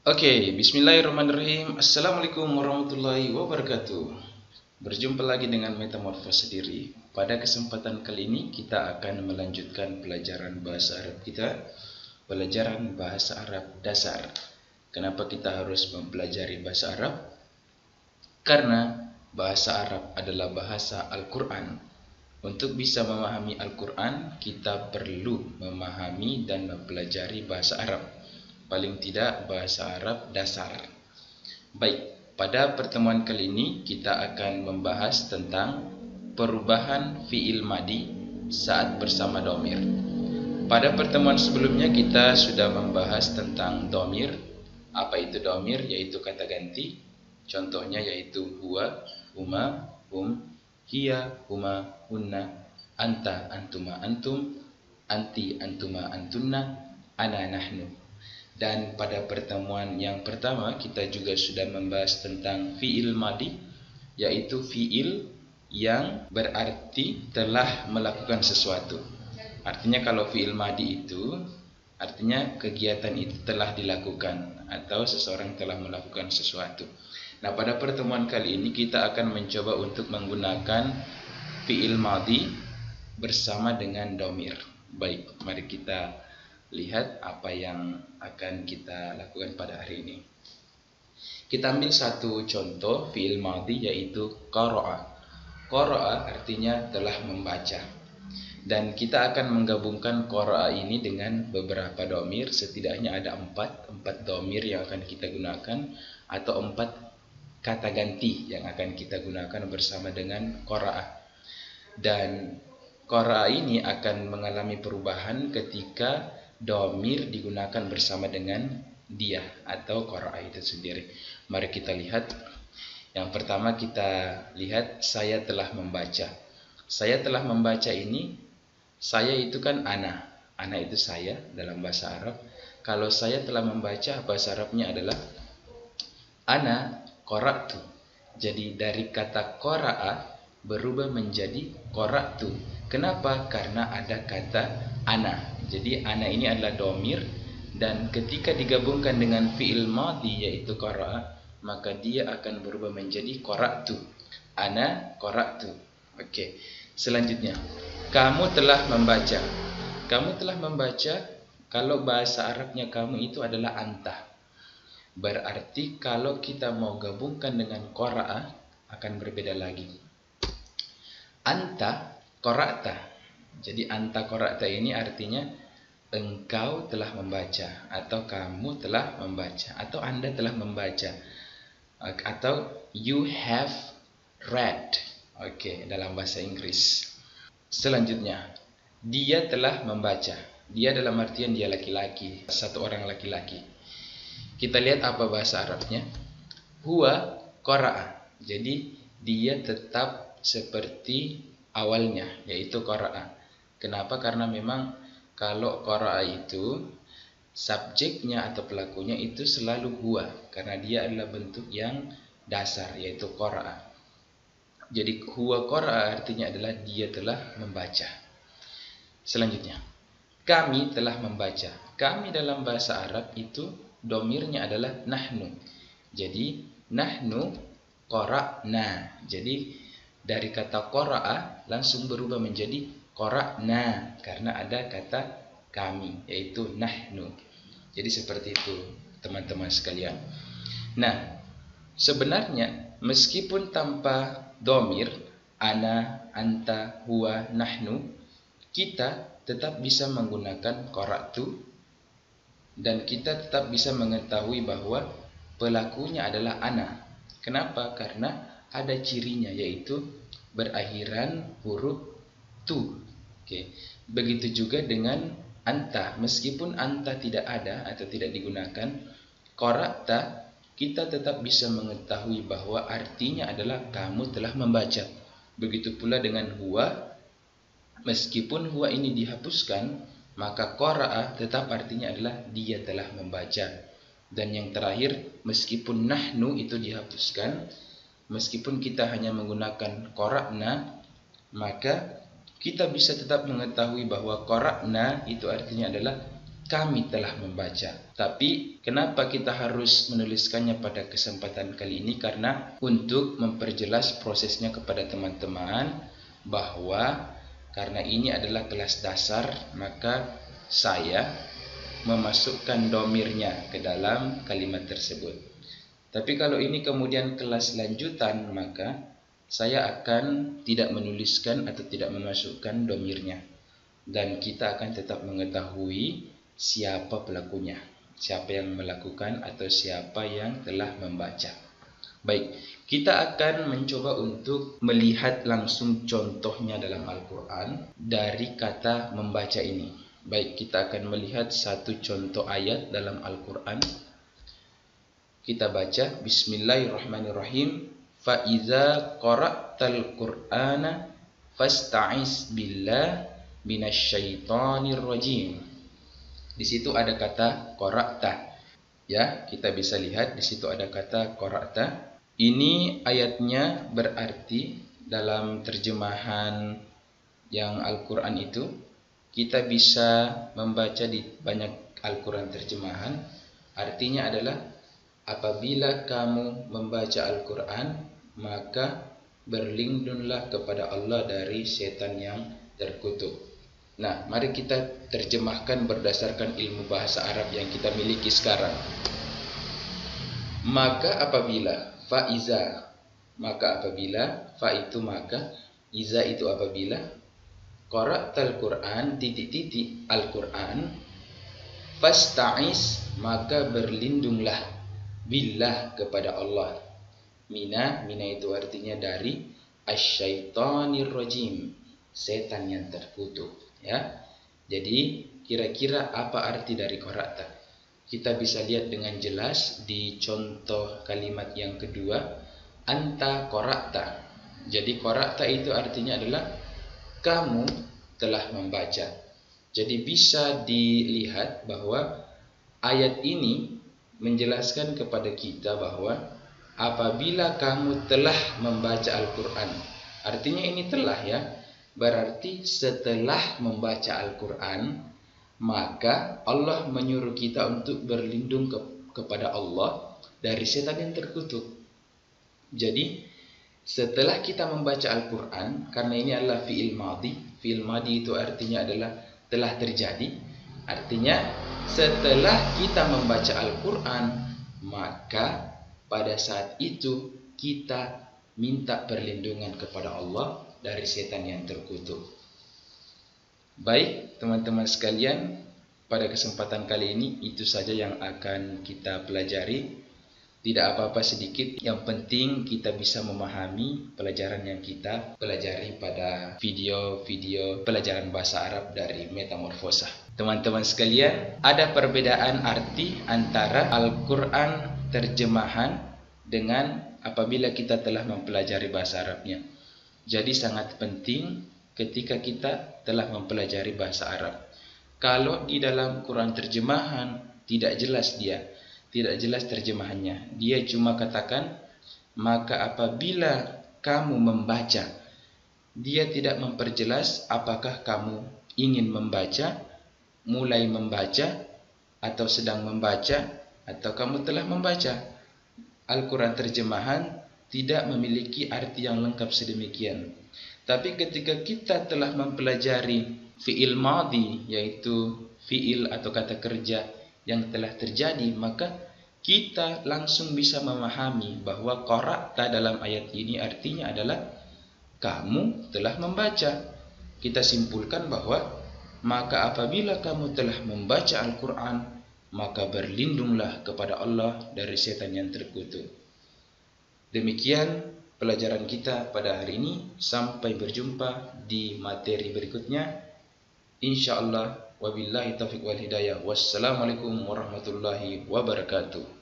Oke, bismillahirrahmanirrahim. Assalamualaikum warahmatullahi wabarakatuh. Berjumpa lagi dengan Metamorfose Diri. Pada kesempatan kali ini kita akan melanjutkan pelajaran bahasa Arab kita, pelajaran bahasa Arab dasar. Kenapa kita harus mempelajari bahasa Arab? Karena bahasa Arab adalah bahasa Al-Quran. Untuk bisa memahami Al-Quran, kita perlu memahami dan mempelajari bahasa Arab. Paling tidak bahasa Arab dasar. Baik, pada pertemuan kali ini kita akan membahas tentang perubahan fiil madi saat bersama domir. Pada pertemuan sebelumnya kita sudah membahas tentang domir. Apa itu domir? Yaitu kata ganti. Contohnya yaitu huwa, huma, hum, hiya, huma, hunna, anta, antuma, antum, anti, antuma, antunna, ana, nahnu. Dan pada pertemuan yang pertama kita juga sudah membahas tentang fiil madi, yaitu fiil yang berarti telah melakukan sesuatu. Artinya kalau fiil madi itu artinya kegiatan itu telah dilakukan atau seseorang telah melakukan sesuatu. Nah, pada pertemuan kali ini kita akan mencoba untuk menggunakan fiil madi bersama dengan domir. Baik, mari kita lihat apa yang akan kita lakukan pada hari ini. Kita ambil satu contoh fiil madhi yaitu qara'a. Qara'a artinya telah membaca. Dan kita akan menggabungkan qara'a ini dengan beberapa domir. Setidaknya ada empat domir yang akan kita gunakan, atau 4 kata ganti yang akan kita gunakan bersama dengan qara'a. Dan qara'a ini akan mengalami perubahan ketika domir digunakan bersama dengan dia atau qara'a itu sendiri. Mari kita lihat. Yang pertama kita lihat saya telah membaca. Saya telah membaca ini, saya itu kan ana. Ana itu saya dalam bahasa Arab. Kalau saya telah membaca, bahasa Arabnya adalah ana qara'tu. Jadi dari kata qara'a berubah menjadi qara'tu. Kenapa? Karena ada kata ana. Jadi ana ini adalah domir, dan ketika digabungkan dengan fiil madhi yaitu qara'a, maka dia akan berubah menjadi qara'tu. Ana qara'tu. Oke. Selanjutnya, kamu telah membaca. Kamu telah membaca, kalau bahasa Arabnya kamu itu adalah anta. Berarti kalau kita mau gabungkan dengan qara'a akan berbeda lagi. Anta qara'ta. Jadi anta qara'ta ini artinya engkau telah membaca, atau kamu telah membaca, atau Anda telah membaca, atau you have read. Oke, dalam bahasa Inggris. Selanjutnya, dia telah membaca. Dia dalam artian dia laki-laki, satu orang laki-laki. Kita lihat apa bahasa Arabnya. Huwa qara'a. Jadi dia tetap seperti awalnya, yaitu qara'a. Kenapa? Karena memang kalau qara'a itu subjeknya atau pelakunya itu selalu huwa, karena dia adalah bentuk yang dasar, yaitu qara'a. Jadi huwa qara'a artinya adalah dia telah membaca. Selanjutnya, kami telah membaca. Kami dalam bahasa Arab itu domirnya adalah nahnu. Jadi nahnu qara'na. Jadi dari kata qara'a langsung berubah menjadi qara'na karena ada kata kami, yaitu nahnu. Jadi seperti itu teman-teman sekalian. Nah, sebenarnya meskipun tanpa domir ana, anta, huwa, nahnu, kita tetap bisa menggunakan qara'tu, dan kita tetap bisa mengetahui bahwa pelakunya adalah ana. Kenapa? Karena ada cirinya, yaitu berakhiran huruf tu. Oke. Begitu juga dengan anta. Meskipun anta tidak ada atau tidak digunakan, qara'ta, kita tetap bisa mengetahui bahwa artinya adalah kamu telah membaca. Begitu pula dengan huwa. Meskipun huwa ini dihapuskan, maka qara'a tetap artinya adalah dia telah membaca. Dan yang terakhir, meskipun nahnu itu dihapuskan, meskipun kita hanya menggunakan qara'na, maka kita bisa tetap mengetahui bahwa qara'na itu artinya adalah kami telah membaca. Tapi kenapa kita harus menuliskannya pada kesempatan kali ini? Karena untuk memperjelas prosesnya kepada teman-teman bahwa karena ini adalah kelas dasar, maka saya memasukkan domirnya ke dalam kalimat tersebut. Tapi kalau ini kemudian kelas lanjutan, maka saya akan tidak menuliskan atau tidak memasukkan domirnya. Dan kita akan tetap mengetahui siapa pelakunya, siapa yang melakukan atau siapa yang telah membaca. Baik, kita akan mencoba untuk melihat langsung contohnya dalam Al-Quran dari kata membaca ini. Baik, kita akan melihat satu contoh ayat dalam Al-Quran. Kita baca, Bismillahirrahmanirrahim. Fa'iza qara'tal Qur'ana fasta'iz billah minasyaitonir rajim. Di situ ada kata qara'ta. Ya, kita bisa lihat di situ ada kata qara'ta. Ini ayatnya berarti dalam terjemahan yang Al-Quran itu kita bisa membaca di banyak Al-Quran terjemahan. Artinya adalah apabila kamu membaca Al-Quran, maka berlindunglah kepada Allah dari setan yang terkutuk. Nah, mari kita terjemahkan berdasarkan ilmu bahasa Arab yang kita miliki sekarang. Maka apabila, fa'iza, maka apabila, fa itu maka, iza itu apabila, qara'tal Qur'an, titik-titik Al-Quran, fasta'iz, maka berlindunglah, billah kepada Allah. Mina itu artinya dari asyaitonir rajim, setan yang terkutuk. Ya, jadi kira-kira apa arti dari qara'ta? Kita bisa lihat dengan jelas di contoh kalimat yang kedua, anta qara'ta. Jadi qara'ta itu artinya adalah kamu telah membaca. Jadi bisa dilihat bahwa ayat ini menjelaskan kepada kita bahwa apabila kamu telah membaca Al-Quran, artinya ini telah, ya, berarti setelah membaca Al-Quran, maka Allah menyuruh kita untuk berlindung kepada Allah dari setan yang terkutuk. Jadi setelah kita membaca Al-Quran, karena ini adalah fi'il madhi. Fi'il madhi itu artinya adalah telah terjadi. Artinya setelah kita membaca Al-Quran, maka pada saat itu kita minta perlindungan kepada Allah dari setan yang terkutuk. Baik, teman-teman sekalian, pada kesempatan kali ini itu saja yang akan kita pelajari. Tidak apa-apa sedikit, yang penting kita bisa memahami pelajaran yang kita pelajari pada video-video pelajaran bahasa Arab dari Metamorfosa. Teman-teman sekalian, ada perbedaan arti antara Al-Quran terjemahan dengan apabila kita telah mempelajari bahasa Arabnya. Jadi sangat penting ketika kita telah mempelajari bahasa Arab. Kalau di dalam Quran terjemahan tidak jelas tidak jelas terjemahannya. Dia cuma katakan, maka apabila kamu membaca, dia tidak memperjelas apakah kamu ingin membaca, mulai membaca, atau sedang membaca, atau kamu telah membaca. Al-Quran terjemahan tidak memiliki arti yang lengkap sedemikian. Tapi ketika kita telah mempelajari fi'il madhi, yaitu fi'il atau kata kerja yang telah terjadi, maka kita langsung bisa memahami bahwa qara'ta dalam ayat ini artinya adalah kamu telah membaca. Kita simpulkan bahwa maka apabila kamu telah membaca Al-Quran, maka berlindunglah kepada Allah dari setan yang terkutuk. Demikian pelajaran kita pada hari ini. Sampai berjumpa di materi berikutnya, insyaallah. Wabillahi taufiq wal hidayah. Wassalamualaikum warahmatullahi wabarakatuh.